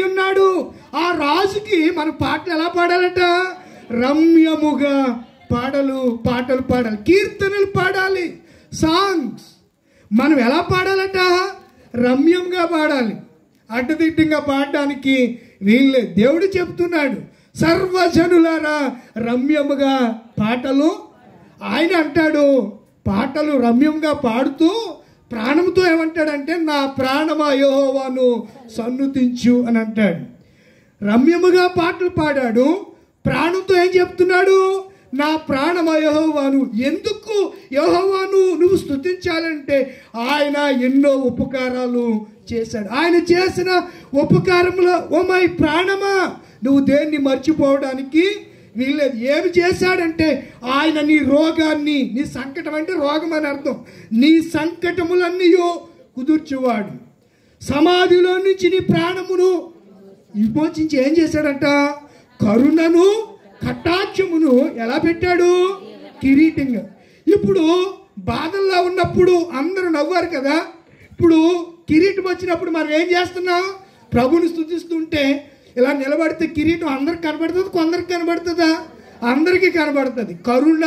ఉన్నాడు. ఆ రాజుకి మన పాటలు ఎలా పాడాలట? రమ్యముగా పాటలు పాడాలి, కీర్తనలు పాడాలి, సాంగ్స్. మనం ఎలా పాడాలట? రమ్యంగా పాడాలి, అడ్డదిడ్డంగా పాడడానికి వీల్లేదు. దేవుడు చెప్తున్నాడు, సర్వజనులారా రమ్యముగా పాటలు. ఆయన అంటాడు, పాటలు రమ్యంగా పాడుతూ ప్రాణంతో ఏమంటాడంటే, నా ప్రాణమా యెహోవాను సన్నుతించు అని అంటాడు. రమ్యముగా పాటలు పాడాడు, ప్రాణంతో ఏం చెప్తున్నాడు? నా ప్రాణమా యెహోవాను. ఎందుకు యెహోవాను నువ్వు స్తుతించాలంటే, ఆయన ఎన్నో ఉపకారాలు చేశాడు. ఆయన చేసిన ఉపకారంలో ఓ మై ప్రాణమా నువ్వు దేన్ని మర్చిపోవడానికి వీల్లేదు. ఏమి చేశాడంటే, ఆయన నీ రోగాన్ని, నీ సంకటం అంటే రోగం అని అర్థం, నీ సంకటములన్నీ కుదుర్చువాడు. సమాధిలో నుంచి నీ ప్రాణమును విమోచించి ఏం చేశాడంట? కరుణను కటాక్షమును ఎలా పెట్టాడు? కిరీటంగా. ఇప్పుడు బాధల్లో ఉన్నప్పుడు అందరూ నవ్వారు కదా, ఇప్పుడు కిరీటం వచ్చినప్పుడు మనం ఏం చేస్తున్నాం? ప్రభుని స్తుతిస్తుంటే ఇలా నిలబడితే కిరీటం అందరికి కనబడుతుంది, కొందరికి కనబడుతుందా? అందరికీ కనబడుతుంది. కరుణ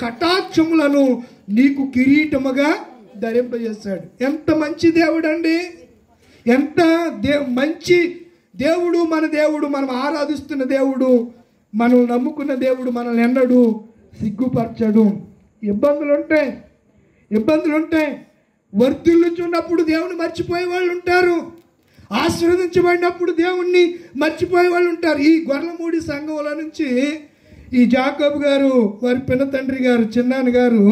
కటాక్షములను నీకు కిరీటముగా ధరింపజేస్తాడు. ఎంత మంచి దేవుడు అండి, ఎంత మంచి దేవుడు మన దేవుడు. మనం ఆరాధిస్తున్న దేవుడు, మనం నమ్ముకున్న దేవుడు మనల్ని ఎన్నడూ సిగ్గుపరచడు. ఇబ్బందులు ఉంటాయి. వర్ధిల్లుచున్నప్పుడు దేవుని మర్చిపోయే వాళ్ళు ఉంటారు, ఆశీర్వదించబడినప్పుడు దేవుణ్ణి మర్చిపోయే వాళ్ళు ఉంటారు. ఈ గొర్లమూడి సంఘంలో నుంచి ఈ జాకోబ్ గారు, వారి పిన్న తండ్రి గారు, చిన్నాన్న గారు,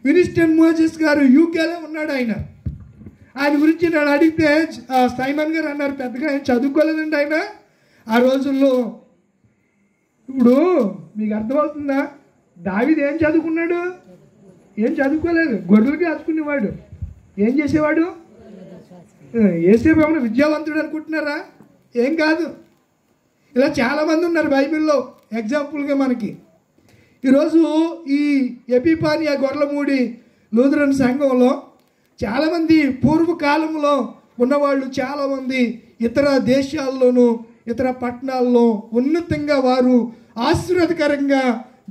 వినిస్టన్ మోజెస్ గారు యూకేలో ఉన్నాడు. ఆయన గురించి నేను అడిగితే సైమన్ గారు అన్నారు, పెద్దగా ఆయన చదువుకోలేదండి ఆయన ఆ రోజుల్లో. ఇప్పుడు మీకు అర్థమవుతుందా? దావీదు ఏం చదువుకున్నాడు? ఏం చదువుకోలేదు, గొర్రెలు కాచుకునేవాడు. ఏం చేసేవాడు? యేసేపు ఏమైనా విద్యావంతుడు అనుకుంటున్నారా? ఏం కాదు. ఇలా చాలామంది ఉన్నారు బైబిల్లో ఎగ్జాంపుల్గా మనకి. ఈరోజు ఈ ఎపిఫానియా గొర్లమూడి లూథరన్ సంఘంలో చాలామంది పూర్వకాలంలో ఉన్నవాళ్ళు, చాలామంది ఇతర దేశాల్లోనూ ఇతర పట్టణాల్లో ఉన్నతంగా వారు ఆశీర్వాదకరంగా,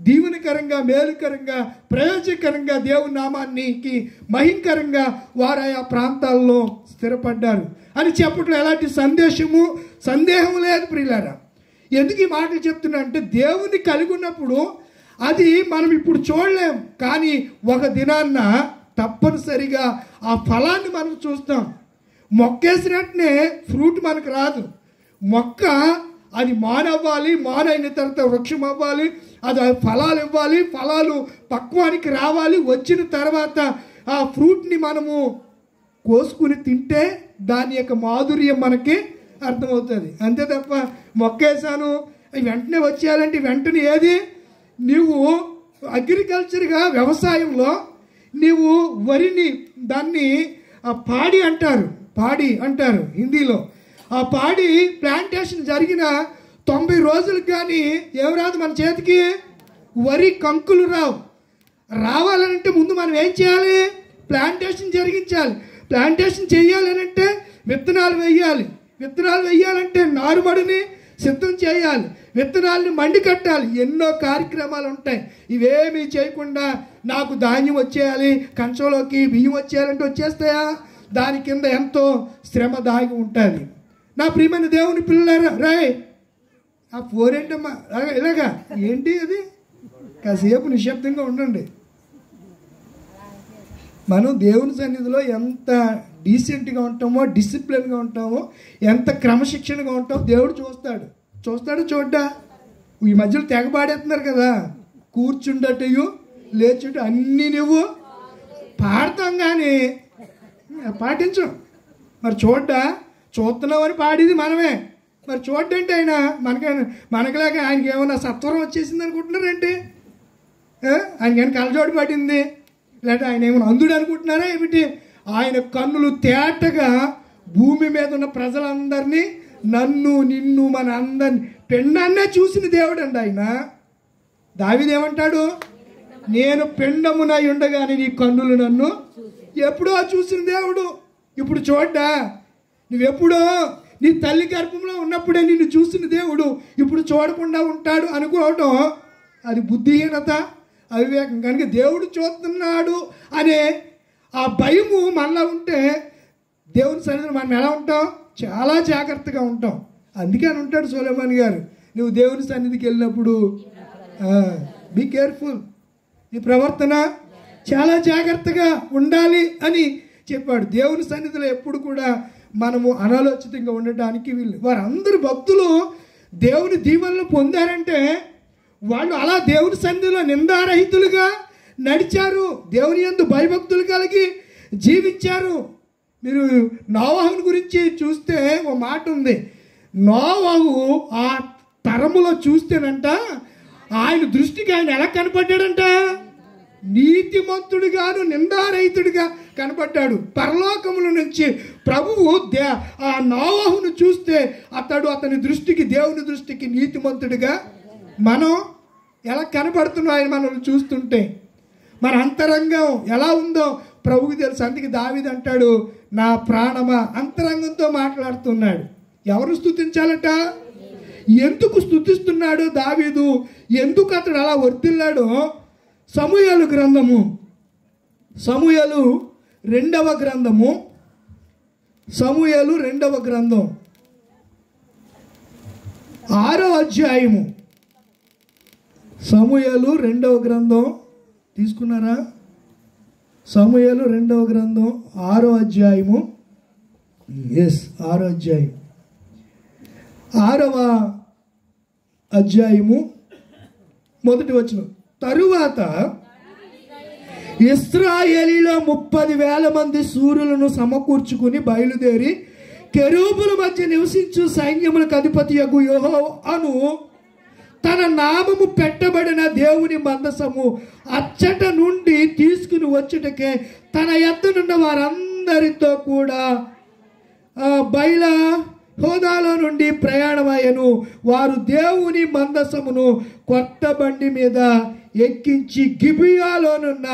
దీవెనకరంగా, మేలుకరంగా, ప్రయోజనకరంగా దేవుని నామానికి మహింకరంగా వారు ఆయా ప్రాంతాల్లో స్థిరపడ్డారు అని చెప్పట్లో ఎలాంటి సందేహం లేదు ప్రియులారా. ఎందుకు ఈ మాటలు చెప్తున్నా అంటే, దేవుని కలిగి ఉన్నప్పుడు అది మనం ఇప్పుడు చూడలేం, కానీ ఒక దినాన్న తప్పనిసరిగా ఆ ఫలాన్ని మనం చూస్తాం. మొక్కేసినట్టునే ఫ్రూట్ మనకు రాదు. మొక్క అది మానవ్వాలి, మానైన తర్వాత వృక్షం అవ్వాలి, అది ఫలాలు ఇవ్వాలి, ఫలాలు పక్వానికి రావాలి. వచ్చిన తర్వాత ఆ ఫ్రూట్ని మనము కోసుకుని తింటే దాని యొక్క మాధుర్యం మనకి అర్థమవుతుంది. అంతే తప్ప మొక్కేసాను వెంటనే వచ్చేయాలంటే వెంటనే ఏది? నీవు అగ్రికల్చర్గా, వ్యవసాయంలో నీవు వరిని, దాన్ని పాడి అంటారు హిందీలో. ఆ పాడి ప్లాంటేషన్ జరిగిన 90 రోజులకు కానీ ఏం రాదు మన చేతికి, వరి కంకులు రావాలనంటే ముందు మనం ఏం చేయాలి? ప్లాంటేషన్ జరిగించాలి. ప్లాంటేషన్ చేయాలనంటే విత్తనాలు వేయాలంటే నారుమడిని సిద్ధం చేయాలి, విత్తనాలని మండి కట్టాలి. ఎన్నో కార్యక్రమాలు ఉంటాయి. ఇవేమీ చేయకుండా నాకు ధాన్యం వచ్చేయాలి, కంచంలోకి బియ్యం వచ్చేయాలంటే వచ్చేస్తాయా? దాని కింద ఎంతో శ్రమ దాగి ఉంటుంది. నా ప్రియమైన దేవుని పిల్లలారా, రాయ్ ఆ పోరేంటమ్మా ఇలాగా ఏంటి అది? కాసేపు నిశ్శబ్దంగా ఉండండి. మనం దేవుని సన్నిధిలో ఎంత డీసెంట్గా ఉంటామో, డిసిప్లిన్గా ఉంటామో, ఎంత క్రమశిక్షణగా ఉంటామో దేవుడు చూడ్డా. ఈ మధ్యలో తెగబాడేస్తున్నారు కదా, కూర్చుండటయు లేచుంటే అన్నీ నువ్వు పాడతాం కానీ పాటించం. మరి చూస్తున్నామని పాడేది మనమే. మరి చూడంటే ఆయన మనకలాగా ఆయనకి ఏమన్నా సత్వరం వచ్చేసింది అనుకుంటున్నారేంటి? ఆయనకి ఏమైనా కలజోడు పడింది, లేదంటే ఆయన ఏమైనా అందుడు అనుకుంటున్నారా ఏమిటి? ఆయన కన్నులు తేటగా భూమి మీద ఉన్న ప్రజలందరినీ, నన్ను, నిన్ను, మన అందరినీ పెండాన్నే చూసిన దేవుడు అండి ఆయన. దావీదు ఏమంటాడు? నేను పెండమునై ఉండగానే నీ కన్నులు నన్ను ఎప్పుడో చూసిన దేవుడు. ఇప్పుడు చూడ్డా? నువ్వెప్పుడో నీ తల్లి గర్భంలో ఉన్నప్పుడే నిన్ను చూసిన దేవుడు ఇప్పుడు చూడకుండా ఉంటాడు అనుకోవడం అది బుద్ధిహీనత, అవివేకం. కనుక దేవుడు చూస్తున్నాడు అనే ఆ భయము మనలో ఉంటే దేవుని సన్నిధిలో మనం ఎలా ఉంటాం? చాలా జాగ్రత్తగా ఉంటాం. అందుకే అని ఉంటాడు సొలొమోన్ గారు, నువ్వు దేవుని సన్నిధికి వెళ్ళినప్పుడు బీ కేర్ఫుల్, నీ ప్రవర్తన చాలా జాగ్రత్తగా ఉండాలి అని చెప్పాడు. దేవుని సన్నిధిలో ఎప్పుడు కూడా మనము అనాలోచితంగా ఉండటానికి వీళ్ళు. వారందరూ భక్తులు దేవుని దీవెనలు పొందారంటే వాళ్ళు అలా దేవుని సన్నిధిలో నిందారహితులుగా నడిచారు, దేవుని యందు భయభక్తులు కలిగి జీవించారు. మీరు నోవాహుని గురించి చూస్తే ఓ మాట ఉంది. నోవాహు ఆ తరములో చూస్తేనంట ఆయన దృష్టికి ఆయన ఎలా కనపడ్డాడంట? నీతిమంతుడిగాను నిందారహితుడిగా కనపడ్డాడు. పరలోకముల నుంచి ప్రభువు ఆ నోవాహును చూస్తే అతని దృష్టికి, దేవుని దృష్టికి నీతిమంతుడిగా మనం ఎలా కనపడుతున్నాం ఆయన మనల్ని చూస్తుంటే. మన అంతరంగం ఎలా ఉందో ప్రభువుకి తెలుసు. అందుకే దావీదు అంటాడు, నా ప్రాణమా, అంతరంగంతో మాట్లాడుతున్నాడు. ఎవరు స్తుతించాలట? ఎందుకు స్తుతిస్తున్నాడు దావీదు? ఎందుకు అతడు అలా వర్తిల్లాడో సమూయేలు గ్రంథము, సమూయేలు రెండవ గ్రంథం, సమూయేలు 6వ అధ్యాయము. సమూయేలు 2వ గ్రంథం తీసుకున్నారా? సమూయేలు 2వ గ్రంథం 6వ అధ్యాయము. 6వ అధ్యాయం, 6వ అధ్యాయము మొదటి వచనం. తరువాత ఇశ్రాయేలీలో 30,000 మంది శూరులను సమకూర్చుకుని బయలుదేరి కెరూబుల మధ్య నివసించు సైన్యములకు అధిపతియగు యెహోవాను తన నామము పెట్టబడిన దేవుని మందసము అచ్చట నుండి తీసుకుని వచ్చుటకే తన యొద్దనున్న వారందరితో కూడా బయల హోదాలో నుండి ప్రయాణమయ్యను. వారు దేవుని మందసమును కొత్త బండి మీద ఎక్కించి గిబియాలోనున్న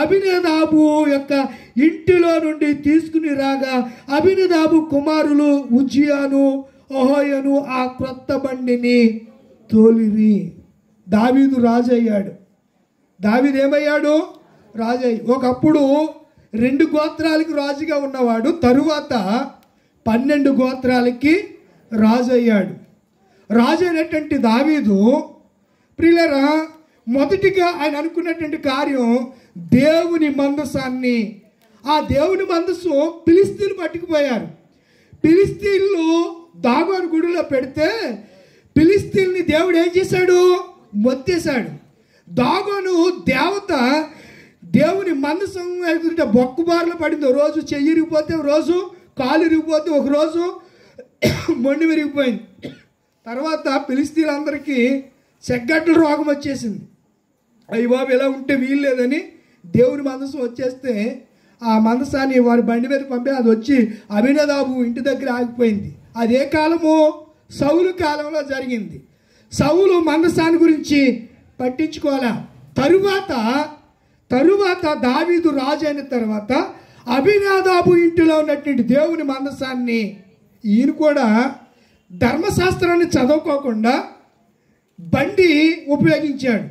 అబినదాబు యొక్క ఇంటిలో నుండి తీసుకుని రాగా అబినదాబు కుమారులు ఉజ్జియాను ఓహోయను ఆ కొత్త బండిని తోలిరి. దావీదు రాజయ్యాడు. దావీదు ఏమయ్యాడు? రాజయ్య. ఒకప్పుడు 2 గోత్రాలకు రాజుగా ఉన్నవాడు తరువాత 12 గోత్రాలకి రాజు అయ్యాడు. రాజు అయినటువంటి దావీదు ప్రియులారా, మొదటిగా ఆయన అనుకున్నటువంటి కార్యం దేవుని మందసాన్ని, ఆ దేవుని మందసం ఫిలిస్తీన్లు పట్టుకుపోయారు. ఫిలిస్తీన్లు దాగోను గుడిలో పెడితే ఫిలిస్తీన్ని దేవుడు ఏం చేశాడు? మొత్తేశాడు. దాగోను దేవత దేవుని మందసం ఎదుట బొక్కుబారులో పడింది. ఒక రోజు చెయ్యి ఇరిగిపోతే, ఒక రోజు కాలు ఇరిగిపోతే, ఒకరోజు మొండి విరిగిపోయింది. తర్వాత ఫిలిస్తీన్లందరికీ చెగ్గట్ల రోగం వచ్చేసింది. అయ్యి బాబు ఇలా ఉంటే వీలు లేదని దేవుని మందసం వచ్చేస్తే ఆ మందసాన్ని వారి బండి మీద పంపి అది వచ్చి అబినదాబు ఇంటి దగ్గర ఆగిపోయింది. అదే కాలము సౌలు కాలంలో జరిగింది. సౌలు మందసాన్ని గురించి పట్టించుకోలే. తరువాత దావీదు రాజు అయిన తర్వాత అబినదాబు ఇంటిలో ఉన్నటువంటి దేవుని మందసాన్ని ఈయన కూడా ధర్మశాస్త్రాన్ని చదువుకోకుండా బండి ఉపయోగించాడు.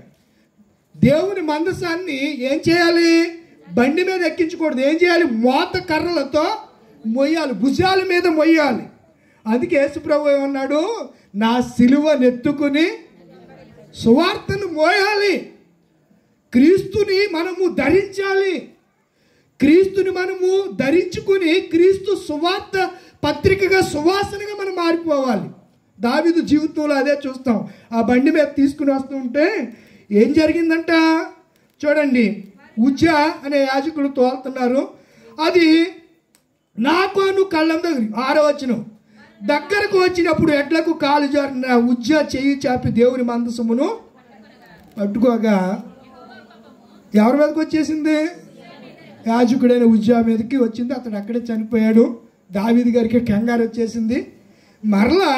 దేవుని మందసాన్ని ఏం చేయాలి? బండి మీద ఎక్కించకూడదు. ఏం చేయాలి? మోత కర్రలతో మొయ్యాలి, భుజాల మీద మొయ్యాలి. అందుకే యేసుప్రభు ఏమన్నాడు? నా సిలువ నెత్తుకుని సువార్తను మోయాలి. క్రీస్తుని మనము ధరించాలి. క్రీస్తుని మనము ధరించుకుని క్రీస్తు సువార్త పత్రికగా సువాసనగా మనం మారిపోవాలి. దావీదు జీవితంలో అదే చూస్తాం. ఆ బండి మీద తీసుకుని వస్తూ ఉంటే ఏం జరిగిందంట చూడండి. ఉజ్జా అనే యాజకులు తోలుతున్నారు. అది నాకోను కళ్ళం దగ్గర 6వ వచనం. దగ్గరకు వచ్చినప్పుడు ఎడ్లకు కాలు జారిన ఉజ్జా చెయ్యి చాపి దేవుని మందసమును పట్టుకోగా ఎవరి మీదకి వచ్చేసింది? యాజకుడైన ఉజ్జా మీదకి వచ్చింది. అతడు అక్కడే చనిపోయాడు. దావీదు గారికి కంగారు వచ్చేసింది. మరలా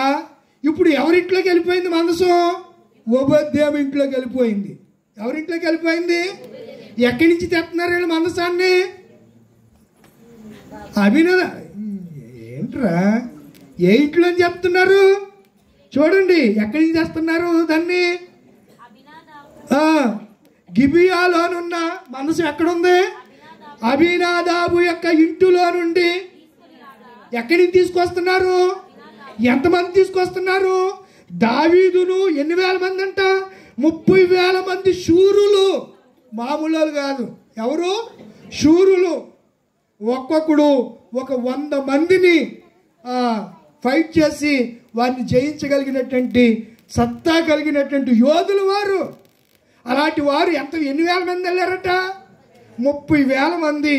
ఇప్పుడు ఎవరింట్లోకి వెళ్ళిపోయింది మందసం? ఓబద్యాము ఇంట్లోకి వెళ్ళిపోయింది. ఎవరింట్లోకి వెళ్ళిపోయింది? ఎక్కడి నుంచి తెస్తున్నారు వీళ్ళు మందసాన్ని? ఏంట్రా ఏ ఇంట్లో అని చెప్తున్నారు చూడండి, ఎక్కడి నుంచి చేస్తున్నారు దాన్ని? గిబియాలోనున్న మనసు ఎక్కడుంది? అబీనాదాబు యొక్క ఇంటిలో నుండి. ఎక్కడి నుంచి తీసుకొస్తున్నారు? ఎంతమంది తీసుకొస్తున్నారు? దావీదును ఎన్ని వేల మంది అంట? 30,000 మంది శూరులు, మామూలు కాదు. ఎవరు? శూరులు. ఒక్కొక్కడు ఒక 100 మందిని ఫైట్ చేసి వారిని జయించగలిగినటువంటి సత్తా కలిగినటువంటి యోధులు వారు. అలాంటి వారు ఎన్ని వేల మంది వెళ్ళారట? 30,000 మంది.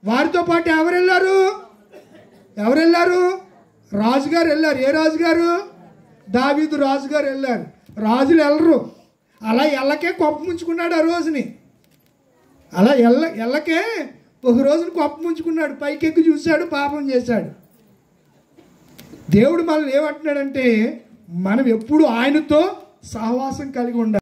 వారితో పాటు ఎవరు వెళ్ళారు? రాజుగారు వెళ్ళారు. ఏ రాజుగారు? దావీదు రాజుగారు వెళ్ళారు. రాజులు వెళ్ళరు. అలా ఎల్లకే కొప్ప ముంచుకున్నాడు ఆ రోజుని. అలా ఎల్లకే ఒక రోజుని కొప్ప ముంచుకున్నాడు. పైకెక్కి చూశాడు, పాపం చేశాడు. దేవుడు మనల్ని ఏమంటున్నాడంటే మనం ఎప్పుడు ఆయనతో సహవాసం కలిగి ఉండాలి.